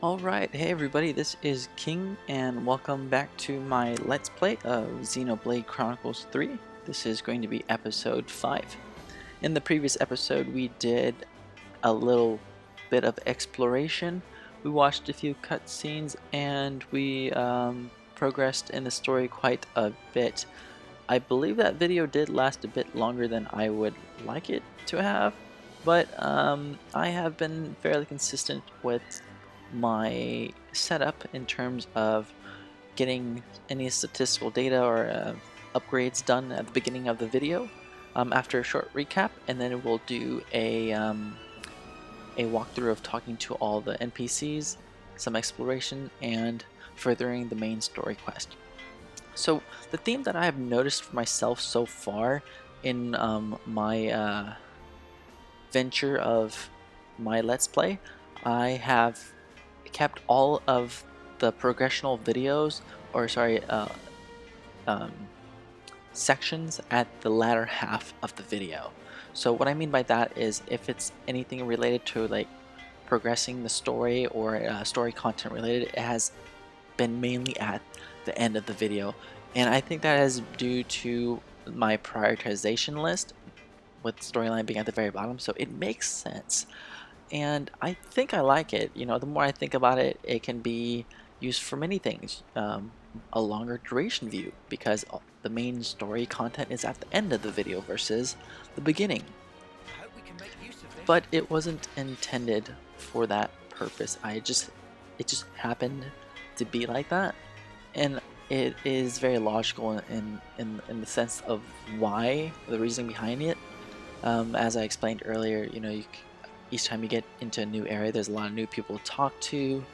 Alright, hey everybody, this is King, and welcome back to my Let's Play of Xenoblade Chronicles 3. This is going to be episode 5. In the previous episode, we did a little bit of exploration. We watched a few cutscenes, and we progressed in the story quite a bit. I believe that video did last a bit longer than I would like it to have, but I have been fairly consistent with my setup in terms of getting any statistical data or upgrades done at the beginning of the video after a short recap, and then we'll do a walkthrough of talking to all the NPCs, some exploration, and furthering the main story quest. So the theme that I have noticed for myself so far in my venture of my Let's Play, I have kept all of the progressional videos, or sorry, um, sections at the latter half of the video. So what I mean by that is if it's anything related to like progressing the story or story content related, it has been mainly at the end of the video. And I think that is due to my prioritization list with storyline being at the very bottom, so it makes sense. And I think I like it. You know, the more I think about it, it can be used for many things. A longer duration view, because the main story content is at the end of the video versus the beginning. But it wasn't intended for that purpose. It just happened to be like that, and it is very logical in the sense of why, the reason behind it. As I explained earlier, you know, each time you get into a new area, there's a lot of new people to talk to,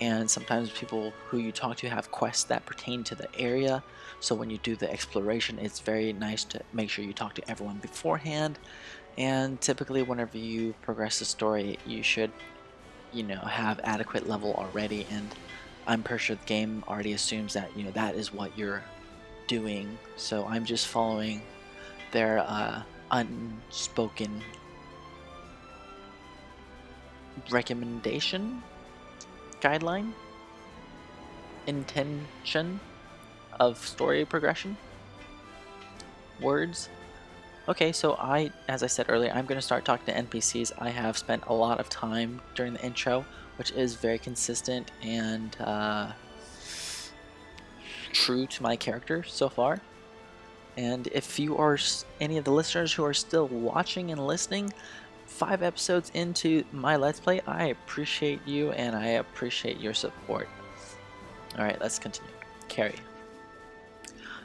and sometimes people who you talk to have quests that pertain to the area. So when you do the exploration, it's very nice to make sure you talk to everyone beforehand. And typically whenever you progress the story, you should, you know, have adequate level already, and I'm pretty sure the game already assumes that, you know, that is what you're doing. So I'm just following their unspoken recommendation, guideline, intention of story progression, words. Okay, so as I said earlier, I'm going to start talking to NPCs. I have spent a lot of time during the intro, which is very consistent and true to my character so far. And if you are any of the listeners who are still watching and listening, 5 episodes into my Let's Play, I appreciate you and I appreciate your support. Alright, let's continue. Carrie.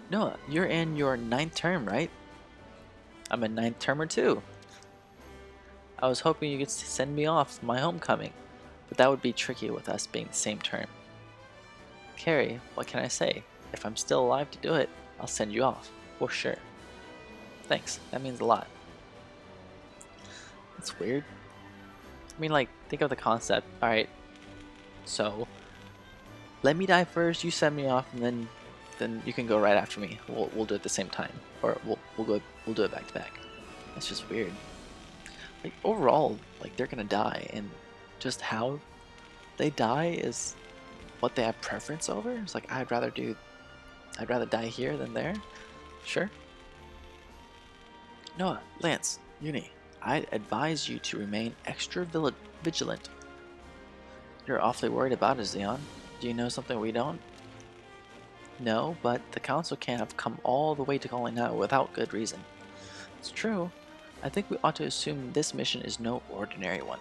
Noah, you're in your 9th term, right? I'm a 9th termer too. I was hoping you could send me off my homecoming, but that would be tricky with us being the same term. Carrie, what can I say? If I'm still alive to do it, I'll send you off, for sure. Thanks, that means a lot. That's weird. I mean, like, think of the concept. Alright, so let me die first, you send me off, and then you can go right after me. We'll do it at the same time, or we'll do it back to back. That's just weird. Like, overall, like, they're gonna die, and just how they die is what they have preference over. It's like, I'd rather die here than there. Sure. Noah, Lance, Uni, I'd advise you to remain extra vigilant. You're awfully worried about us, Xeon. Do you know something we don't? No, but the council can't have come all the way to calling out without good reason. It's true. I think we ought to assume this mission is no ordinary one.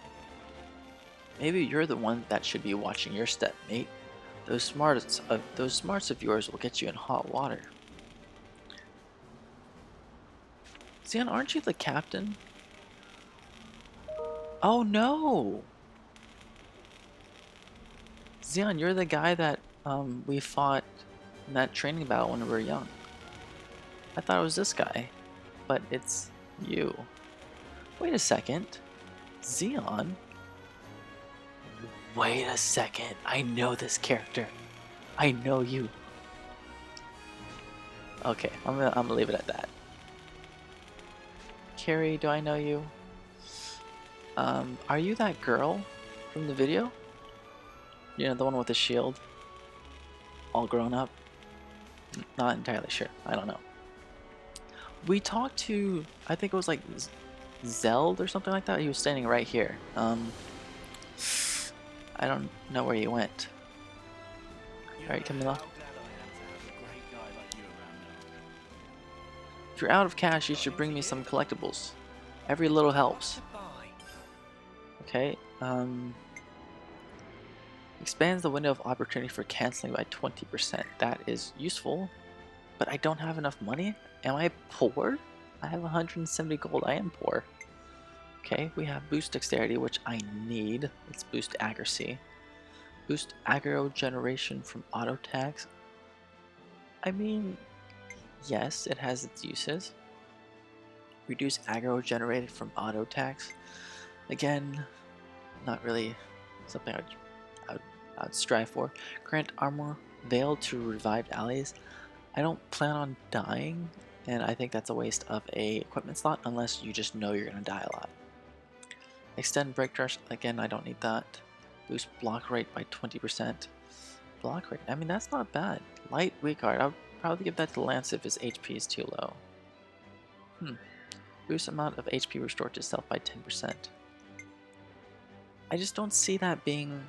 Maybe you're the one that should be watching your step, mate. Those smarts of yours will get you in hot water. Xeon, aren't you the captain? Oh no! Xeon, you're the guy that we fought in that training battle when we were young. I thought it was this guy, but it's you. Wait a second. Xeon? Wait a second. I know this character. I know you. Okay, I'm gonna leave it at that. Carrie, do I know you? Are you that girl from the video? You know, the one with the shield, all grown up. Not entirely sure. I don't know. We talked to, I think it was like Zeld or something like that. He was standing right here. I don't know where he went. Alright, Camilla. If you're out of cash, you should bring me some collectibles. Every little helps. Okay, expands the window of opportunity for canceling by 20%. That is useful, but I don't have enough money. Am I poor? I have 170 gold. I am poor. Okay, we have boost dexterity, which I need. Let's boost accuracy. Boost aggro generation from auto attacks. I mean, yes, it has its uses. Reduce aggro generated from auto attacks. Again, not really something I'd strive for. Grant armor veil to revived allies. I don't plan on dying, and I think that's a waste of a equipment slot unless you just know you're gonna die a lot. Extend break rush. Again, I don't need that. Boost block rate by 20%. Block rate. I mean, that's not bad. Light weak guard. I'll probably give that to Lance if his HP is too low. Boost amount of HP restored to self by 10%. I just don't see that being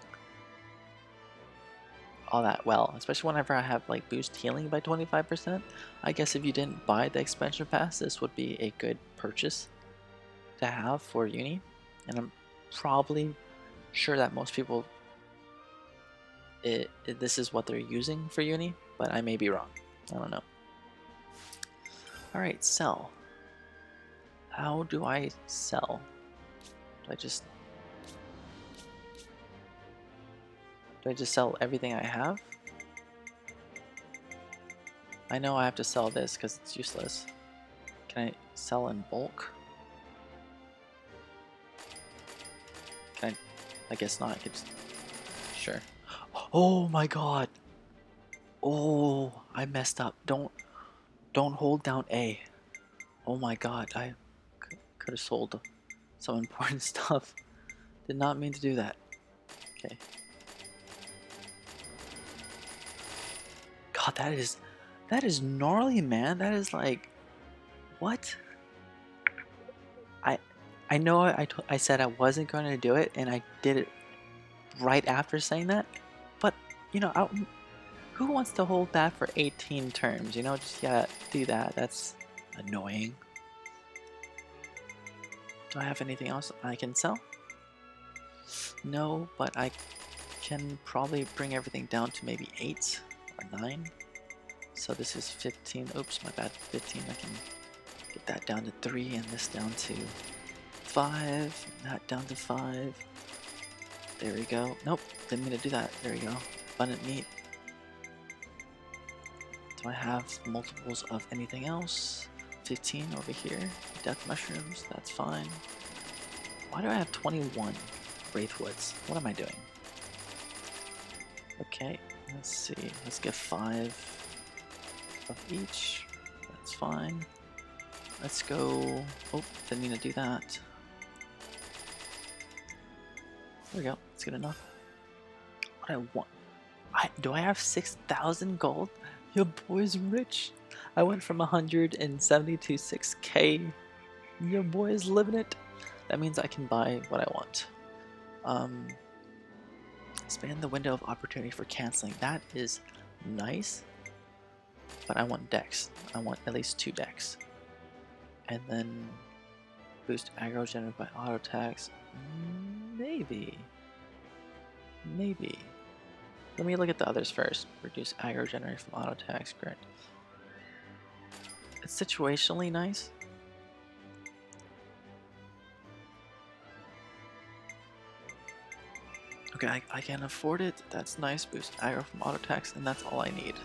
all that well, especially whenever I have like boost healing by 25%. I guess if you didn't buy the expansion pass, this would be a good purchase to have for uni, and I'm probably sure that most people this is what they're using for uni, but I may be wrong. I don't know. Alright, sell. How do I sell? Do I just sell everything I have? I know I have to sell this because it's useless. Can I sell in bulk? Can I guess not. I could just... Sure. Oh my god! Oh, I messed up. Don't hold down A. Oh my god, I could have sold some important stuff. Did not mean to do that. Okay. God, that is gnarly, man. That is like, what? I know I said I wasn't going to do it, and I did it right after saying that. But you know, who wants to hold that for 18 turns? You know, just gotta do that. That's annoying. Do I have anything else I can sell? No, but I can probably bring everything down to maybe 8 or 9. So this is 15. Oops, my bad. 15. I can get that down to 3 and this down to 5. And that down to 5. There we go. Nope, didn't mean to do that. There we go. Abundant meat. Do I have multiples of anything else? 15 over here. Death mushrooms. That's fine. Why do I have 21 Wraithwoods? What am I doing? Okay, let's see. Let's get 5 of each. That's fine. Let's go. Oh, didn't mean to do that. There we go. That's good enough. What I want. Do I have 6,000 gold? Your boy's rich. I went from 170 to 6k. Your boy is living it. That means I can buy what I want. Expand the window of opportunity for canceling. That is nice. But I want decks. I want at least 2 decks. And then boost aggro generated by auto attacks. Maybe. Maybe. Let me look at the others first. Reduce aggro generated from auto attacks. Great. It's situationally nice. Okay, I can afford it. That's nice. Boost aggro from auto attacks, and that's all I need.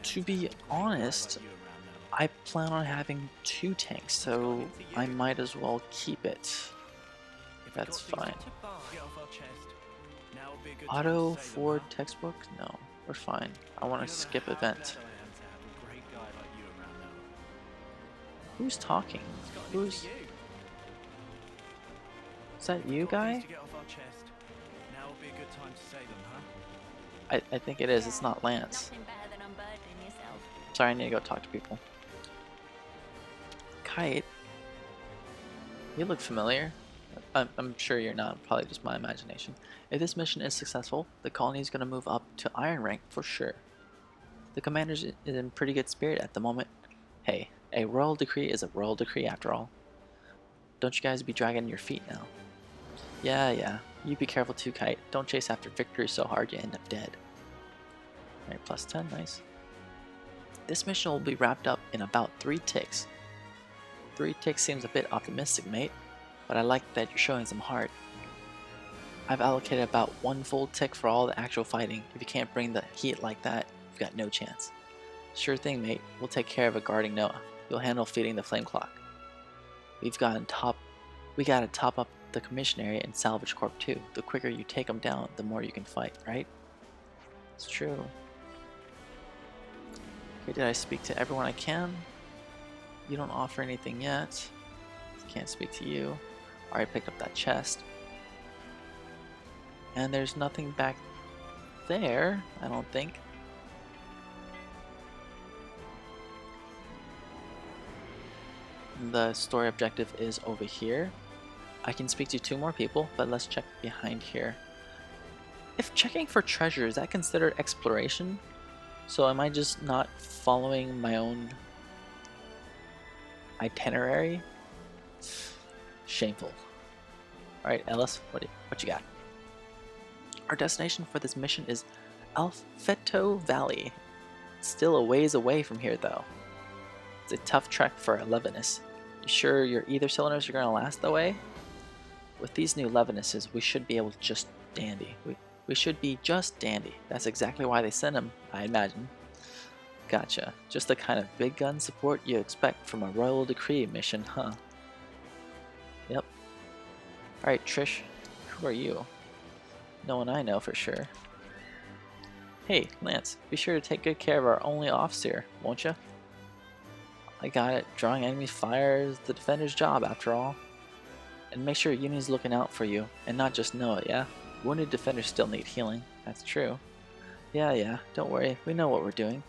To be honest, I plan on having 2 tanks, so I might as well keep it. That's fine. Auto for textbook? No, we're fine. I want to skip event. Who's talking? Is that you, guy? Now would be a good time to say them, huh? I think it is. It's not Lance. Nothing better than unburdening yourself. Sorry, I need to go talk to people. Kite? You look familiar. I'm sure you're not. Probably just my imagination. If this mission is successful, the colony is going to move up to Iron Rank for sure. The commander's in pretty good spirit at the moment. Hey, a royal decree is a royal decree after all. Don't you guys be dragging your feet now. Yeah. You be careful too, Kite. Don't chase after victory so hard you end up dead. Alright, plus 10, nice. This mission will be wrapped up in about 3 ticks. 3 ticks seems a bit optimistic, mate, but I like that you're showing some heart. I've allocated about 1 full tick for all the actual fighting. If you can't bring the heat like that, you've got no chance. Sure thing, mate. We'll take care of it guarding Noah. You'll handle feeding the flame clock. We gotta top up the commission area in Salvage Corp too. The quicker you take them down, the more you can fight, right? It's true. Okay, did I speak to everyone I can? You don't offer anything yet. Can't speak to you. Already picked up that chest. And there's nothing back there, I don't think. The story objective is over here. I can speak to 2 more people, but let's check behind here. If checking for treasure, is that considered exploration? So am I just not following my own itinerary? Shameful. Alright, Ellis, what you got? Our destination for this mission is Alfeto Valley. It's still a ways away from here though. It's a tough trek for a Levinus. You sure your ether cylinders are going to last the way? With these new Levinuses, we should be able to just dandy. We should be just dandy. That's exactly why they sent them, I imagine. Gotcha. Just the kind of big gun support you expect from a royal decree mission, huh? Yep. Alright, Trish, who are you? No one I know for sure. Hey, Lance, be sure to take good care of our only officer, won't ya? I got it. Drawing enemy fire is the defender's job, after all. And make sure Uni's looking out for you, and not just Noah, yeah? Wounded defenders still need healing. That's true. Yeah, don't worry. We know what we're doing.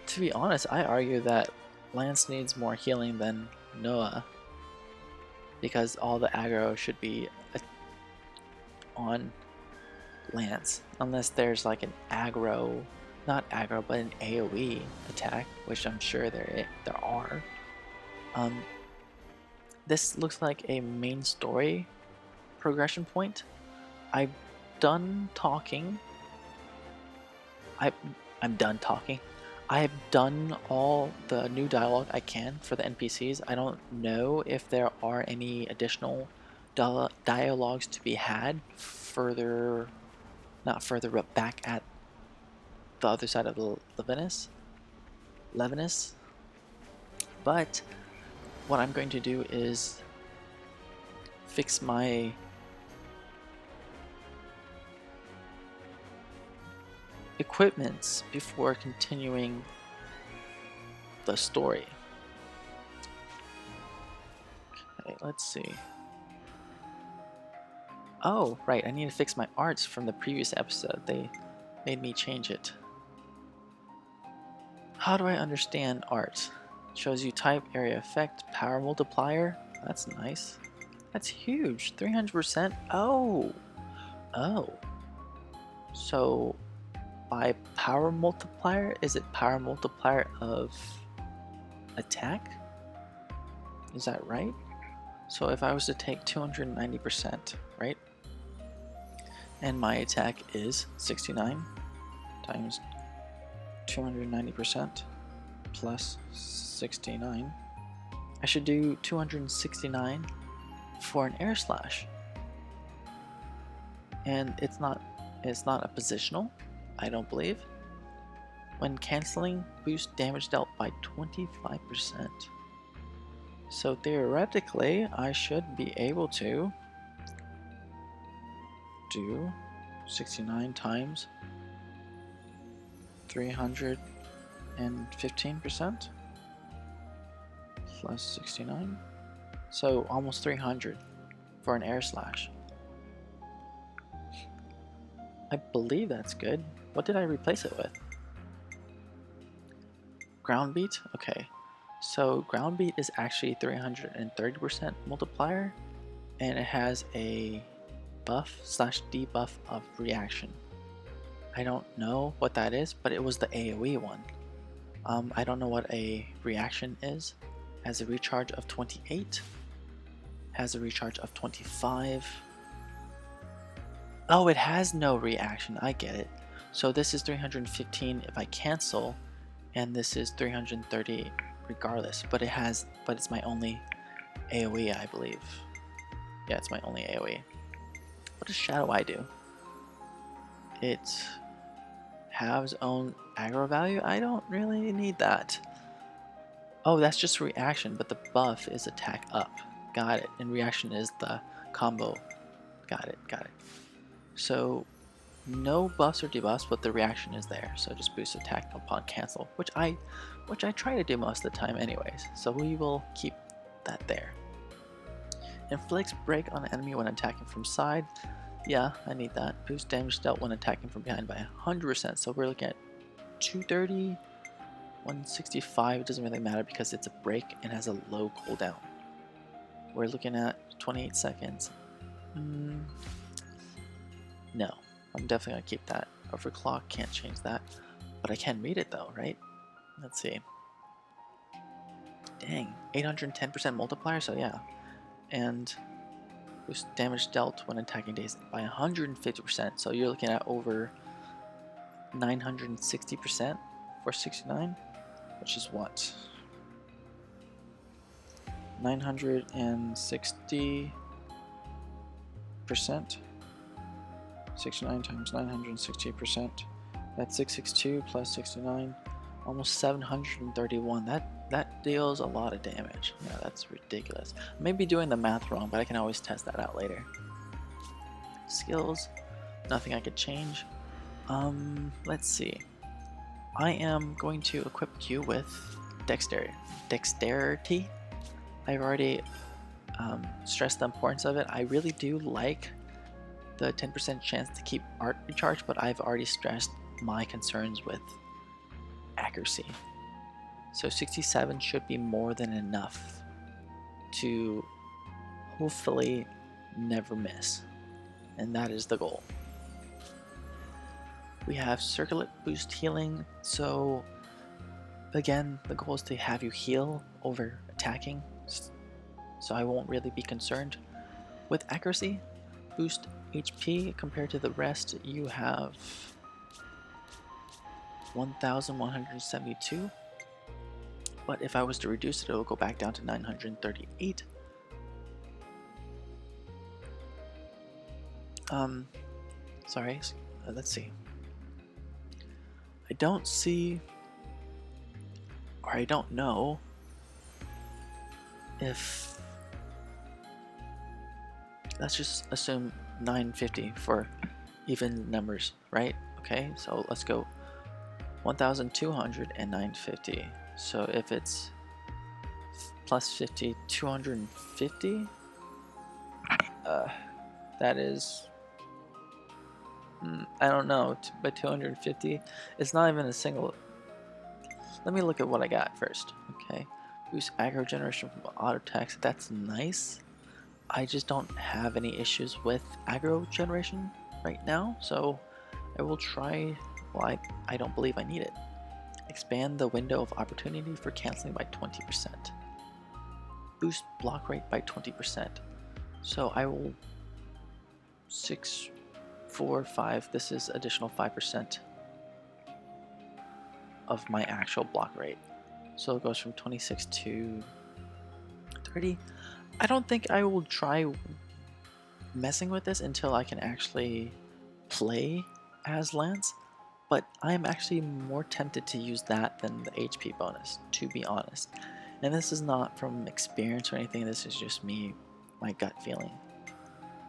To be honest, I argue that Lance needs more healing than Noah. Because all the aggro should be on Lance. Unless there's like an aggro, not aggro, but an AoE attack, which I'm sure there are. This looks like a main story progression point. I'm done talking. I'm done talking. I have done all the new dialogue I can for the NPCs. I don't know if there are any additional dialogues to be had further, not further, but back at the other side of the Levinus. But what I'm going to do is fix my equipments before continuing the story. Okay, let's see. Oh, right, I need to fix my arts from the previous episode. They made me change it. How do I understand art? Shows you type, area effect, power multiplier. That's nice. That's huge. 300%. Oh. So by power multiplier, is it power multiplier of attack? Is that right? So if I was to take 290%, right? And my attack is 69 times 290% plus 69. I should do 269 for an air slash. And it's not a positional, I don't believe. When canceling, boost damage dealt by 25%. So theoretically, I should be able to do 69 times 315% plus 69. So almost 300 for an air slash. I believe that's good. What did I replace it with? Ground beat? Okay. So ground beat is actually 330% multiplier, and it has a buff slash debuff of reaction. I don't know what that is, but it was the AoE one. I don't know what a reaction is. Has a recharge of 28. Has a recharge of 25. Oh, it has no reaction. I get it. So this is 315 if I cancel, and this is 330 regardless. But it's my only AoE, I believe. Yeah, it's my only AoE. What does Shadow Eye do? It has own aggro value. I don't really need that. Oh, that's just reaction, but the buff is attack up. Got it. And reaction is the combo. Got it. So no buffs or debuffs, but the reaction is there. So just boost attack upon cancel, which I try to do most of the time anyways. So we will keep that there. Inflicts break on an enemy when attacking from side. Yeah, I need that. Boost damage dealt when attacking from behind by 100%. So we're looking at 230, 165. It doesn't really matter because it's a break and has a low cooldown. We're looking at 28 seconds. No, I'm definitely gonna keep that. Overclock, can't change that, but I can read it though, right? Let's see. Dang, 810% multiplier. So yeah, and boost damage dealt when attacking days by 150%. So you're looking at over 960% for 69, which is what? 960%. 69 times 960%. That's 662 plus 69, almost 731. That deals a lot of damage. Yeah, that's ridiculous. I may be doing the math wrong, but I can always test that out later. Skills, nothing I could change. Let's see. I am going to equip you with dexterity. I've already stressed the importance of it. I really do like the 10% chance to keep art recharge, but I've already stressed my concerns with accuracy. So 67 should be more than enough to hopefully never miss, and that is the goal. We have circulate boost healing, so again the goal is to have you heal over attacking, so I won't really be concerned. With accuracy, boost HP compared to the rest, you have 1172, but if I was to reduce it, it will go back down to 938. Sorry, let's see. I don't see, or I don't know if, let's just assume 950 for even numbers, right? Okay, so let's go 1,200 and 950. So if it's plus 50, 250, that is, I don't know, by 250, it's not even a single. Let me look at what I got first. Okay, boost aggro generation from auto attacks. That's nice. I just don't have any issues with aggro generation right now, so I will try. Well, I don't believe I need it. Expand the window of opportunity for canceling by 20%. Boost block rate by 20%. So I will 6, 4, 5. This is additional 5% of my actual block rate. So it goes from 26 to 30. I don't think I will try messing with this until I can actually play as Lance, but I'm actually more tempted to use that than the HP bonus, to be honest. And this is not from experience or anything, this is just me, my gut feeling.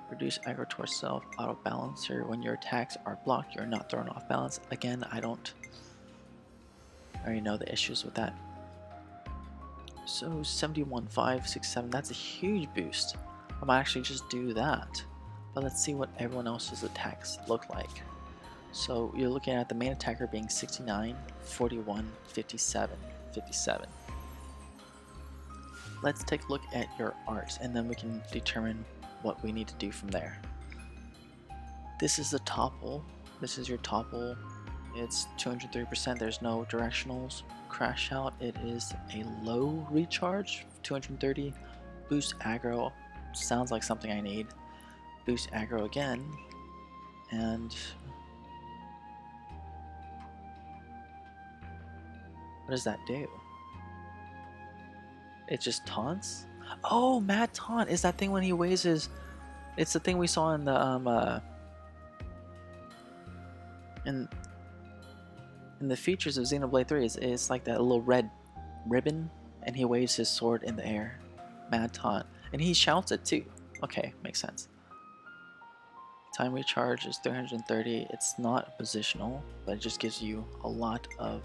Reduce aggro towards self, auto balancer. When your attacks are blocked, you're not thrown off balance. Again, I already know the issues with that. So 71, 5, 6, 7, that's a huge boost. I might actually just do that. But let's see what everyone else's attacks look like. So you're looking at the main attacker being 69, 41, 57, 57. Let's take a look at your art and then we can determine what we need to do from there. This is the topple. This is your topple. It's 203%. There's no directionals. Crash out. It is a low recharge, 230. Boost aggro. Sounds like something I need. Boost aggro again. And what does that do? It just taunts? Oh, Mad Taunt is that thing when he weighs his... It's the thing we saw in the in the features of Xenoblade 3. It's like that little red ribbon, and he waves his sword in the air. Mad Taunt, and he shouts it too. Okay, makes sense. Time recharge is 330. It's not positional, but it just gives you a lot of...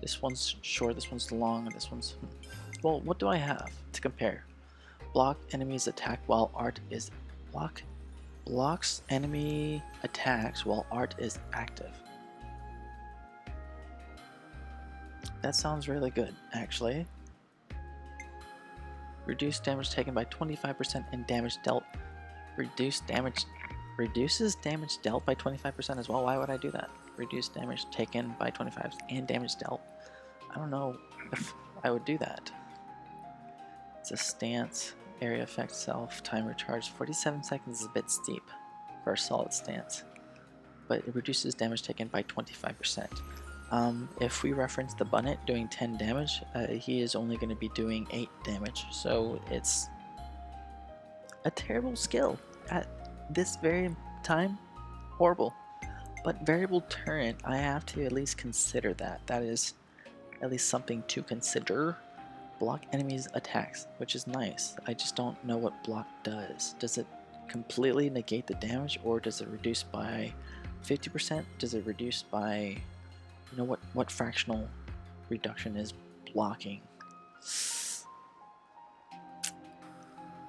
This one's short, this one's long, and this one's... Well, what do I have to compare? Block enemies attack while art is... Blocks enemy attacks while art is active. That sounds really good, actually. Reduce damage taken by 25% and damage dealt. Reduces damage dealt by 25% as well. Why would I do that? Reduce damage taken by 25 and damage dealt. I don't know if I would do that. It's a stance, area effect, self, time recharge. 47 seconds is a bit steep for a solid stance, but it reduces damage taken by 25%. If we reference the Bunnet doing 10 damage, he is only going to be doing 8 damage, so it's a terrible skill at this very time. Horrible. But variable turret, I have to at least consider that. That is at least something to consider. Block enemies' attacks, which is nice. I just don't know what block does. Does it completely negate the damage, or does it reduce by 50%? Does it reduce by, you know, what fractional reduction is blocking?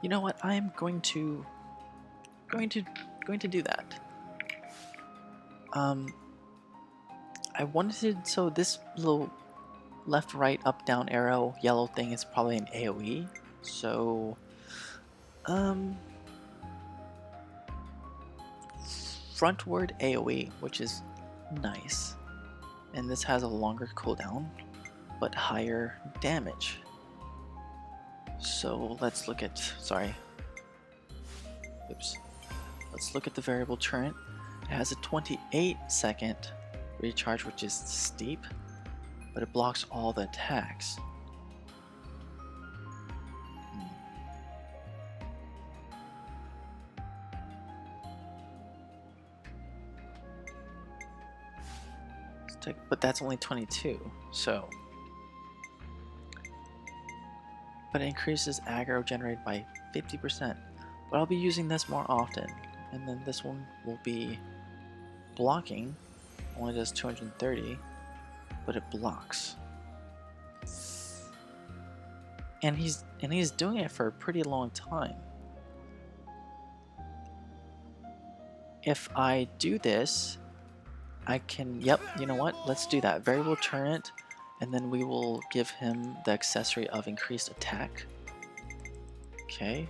You know what? I'm going to do that. I wanted to, so this little left, right, up, down arrow yellow thing is probably an AoE. So, frontward AoE, which is nice. And this has a longer cooldown, but higher damage. So let's look at, let's look at the variable turret. It has a 28-second recharge, which is steep, but it blocks all the attacks. But that's only 22, so. But it increases aggro generated by 50%. But I'll be using this more often. And then this one will be blocking. Only does 230, but it blocks. And he's doing it for a pretty long time. If I do this, I can, yep, you know what? Let's do that. Variable turret, and then we will give him the accessory of increased attack. Okay.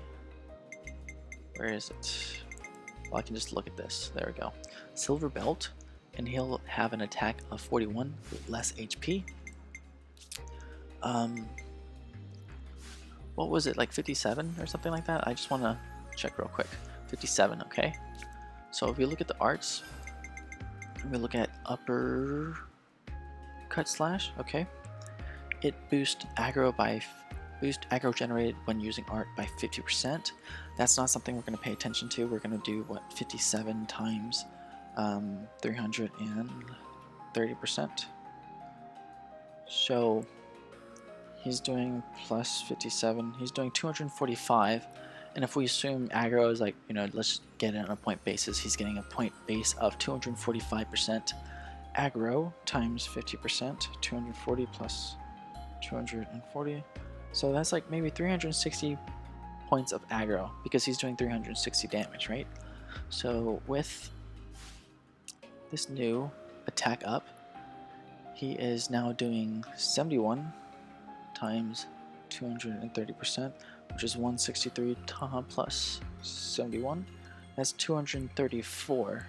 Where is it? Well, I can just look at this. There we go. Silver belt, and he'll have an attack of 41 with less HP. What was it, like 57 or something like that? I just want to check real quick. 57, okay. So if we look at the arts, we look at upper cut slash, okay. It boosts aggro aggro generated when using art by 50%. That's not something we're going to pay attention to. We're going to do what, 57 times 330%. So he's doing plus 57. He's doing 245. And if we assume aggro is like, you know, let's get it on a point basis, he's getting a point base of 245% aggro times 50%, 240 plus 240. So that's like maybe 360 points of aggro because he's doing 360 damage, right? So with this new attack up, he is now doing 71 times 230%, which is 163 plus 71. That's 234.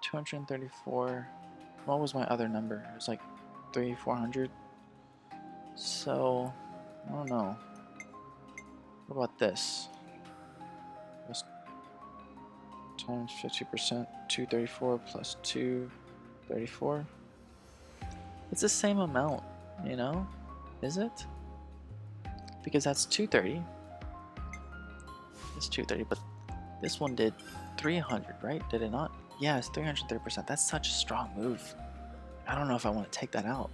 234. What was my other number? It was like 400. So, I don't know. What about this? This times 50%, 234 plus 234. It's the same amount, you know? Is it? Because that's 230. It's 230, but this one did 300, right? Did it not? Yeah, it's 330%. That's such a strong move. I don't know if I want to take that out.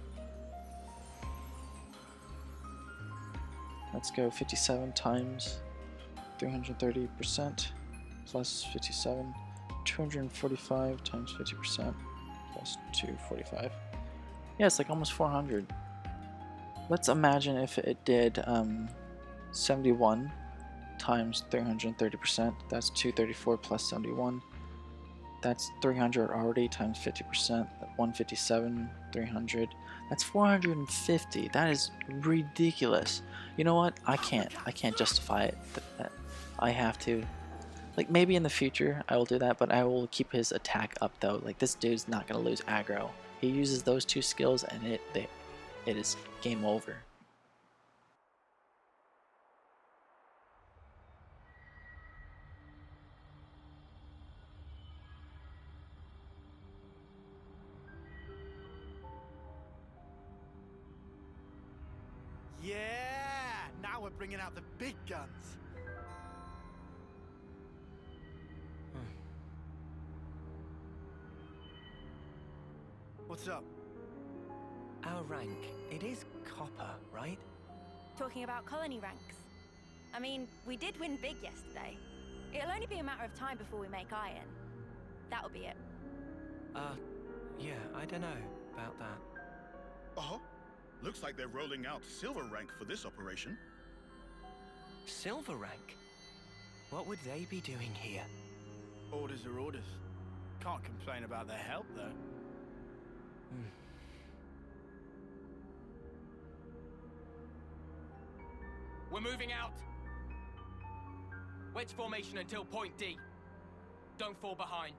Let's go 57 times 330% plus 57. 245 times 50% plus 245. Yeah, it's like almost 400. Let's imagine if it did 71 times 330%. That's 234 plus 71. That's 300 already times 50%. 157, 300. That's 450. That is ridiculous. You know what? I can't justify it. I have to. Like, maybe in the future I will do that, but I will keep his attack up though. Like, this dude's not gonna lose aggro. He uses those two skills and it is game over. Yeah! Now we're bringing out the big guns. What's up? Our rank, it is copper, right? Talking about colony ranks. I mean, we did win big yesterday. It'll only be a matter of time before we make iron. That'll be it. Yeah, I don't know about that. Oh, looks like they're rolling out silver rank for this operation. Silver rank? What would they be doing here? Orders are orders. Can't complain about their help, though. We're moving out. Wedge formation until point D. Don't fall behind.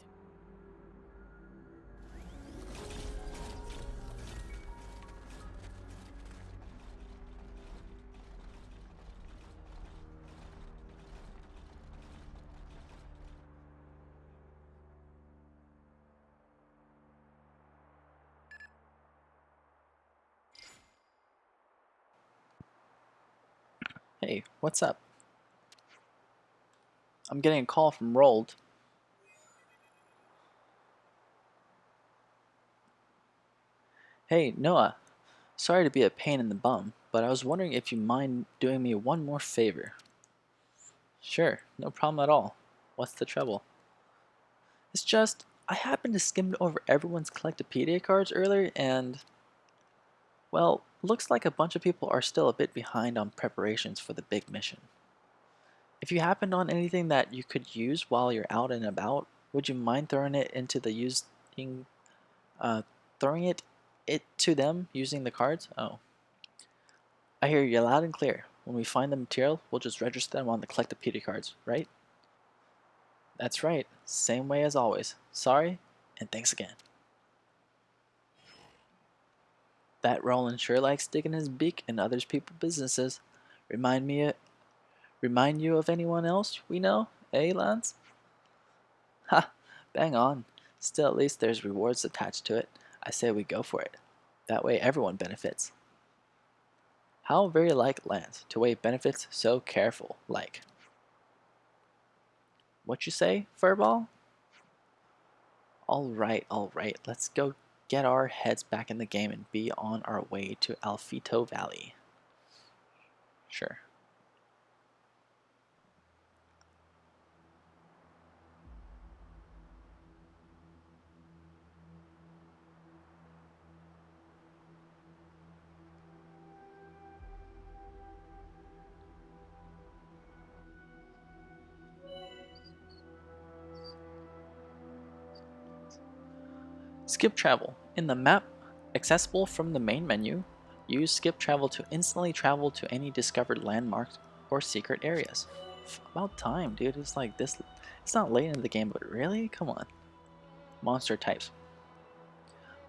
Hey, what's up? I'm getting a call from Roald. Hey, Noah. Sorry to be a pain in the bum, but I was wondering if you mind doing me one more favor. Sure, no problem at all. What's the trouble? It's just, I happened to skim over everyone's Collectopedia cards earlier and, well, looks like a bunch of people are still a bit behind on preparations for the big mission. If you happened on anything that you could use while you're out and about, would you mind throwing it into the throwing it to them using the cards? Oh. I hear you loud and clear. When we find the material, we'll just register them on the Collectopedia cards, right? That's right. Same way as always. Sorry, and thanks again. That Roland sure likes sticking his beak in other people's businesses. Remind you of anyone else we know, eh, Lance? Ha! Bang on. Still, at least there's rewards attached to it. I say we go for it. That way everyone benefits. How very like Lance to weigh benefits so careful, like. What you say, Furball? Alright, let's go get our heads back in the game and be on our way to Alfito Valley. Sure. Skip travel. In the map accessible from the main menu, use skip travel to instantly travel to any discovered landmarks or secret areas. About time, dude. It's like this. It's not late in the game, but really? Come on. Monster types.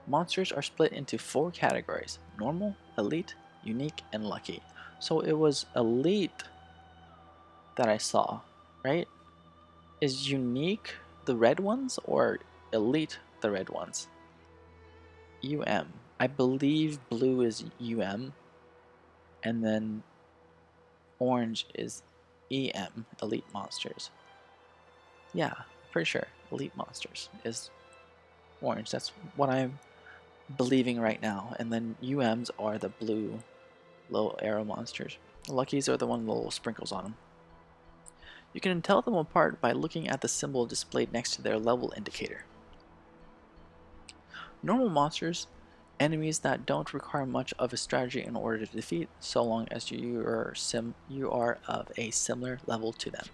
Monsters are split into 4 categories: normal, elite, unique, and lucky. So it was elite that I saw, right? Is unique the red ones or elite the red ones? I believe blue is and then orange is elite monsters. Yeah, pretty sure elite monsters is orange. That's what I'm believing right now. And then UMs are the blue little arrow monsters. Luckies are the one with little sprinkles on them. You can tell them apart by looking at the symbol displayed next to their level indicator. Normal monsters, enemies that don't require much of a strategy in order to defeat, so long as you are of a similar level to them.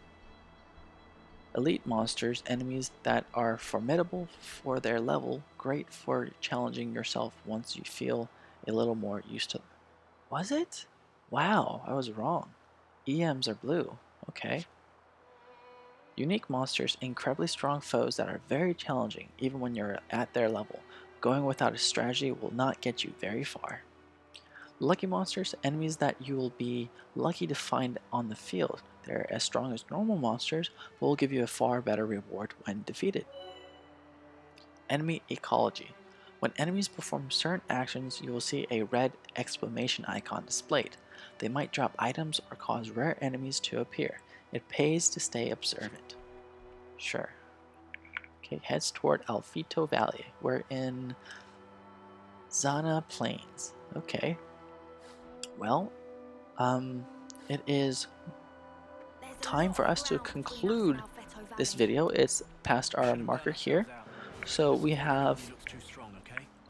Elite monsters, enemies that are formidable for their level, great for challenging yourself once you feel a little more used to them. Was it? Wow, I was wrong. EMs are blue. Okay. Unique monsters, incredibly strong foes that are very challenging even when you're at their level. Going without a strategy will not get you very far. Lucky monsters, enemies that you will be lucky to find on the field. They're as strong as normal monsters, but will give you a far better reward when defeated. Enemy ecology. When enemies perform certain actions, you will see a red exclamation icon displayed. They might drop items or cause rare enemies to appear. It pays to stay observant. Sure. Okay, heads toward Alfito Valley. We're in Zana Plains. Okay. Well, it is time for us to conclude this video. It's past our marker here. So we have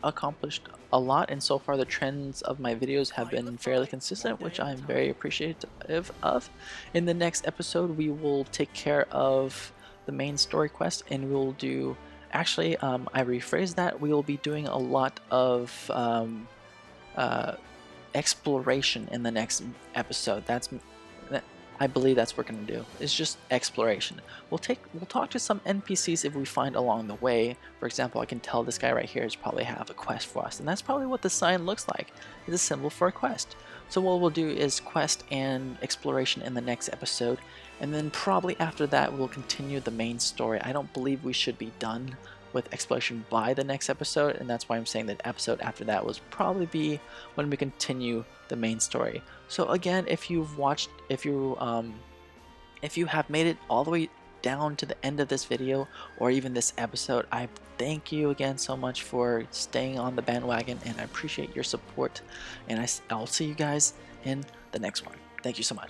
accomplished a lot, and so far the trends of my videos have been fairly consistent, which I'm very appreciative of. In the next episode, we will take care of the main story quest, and we'll do, actually, I rephrased that, we will be doing a lot of exploration in the next episode. I believe that's what we're gonna do. It's just exploration. We'll talk to some NPCs if we find along the way. For example, I can tell this guy right here is probably have a quest for us, and that's probably what the sign looks like. It's a symbol for a quest. So what we'll do is quest and exploration in the next episode, and then probably after that we'll continue the main story. I don't believe we should be done with exploration by the next episode, and that's why I'm saying that episode after that will probably be when we continue the main story. So again, if you have made it all the way down to the end of this video or even this episode, I thank you again so much for staying on the bandwagon, and I appreciate your support, and I'll see you guys in the next one. Thank you so much.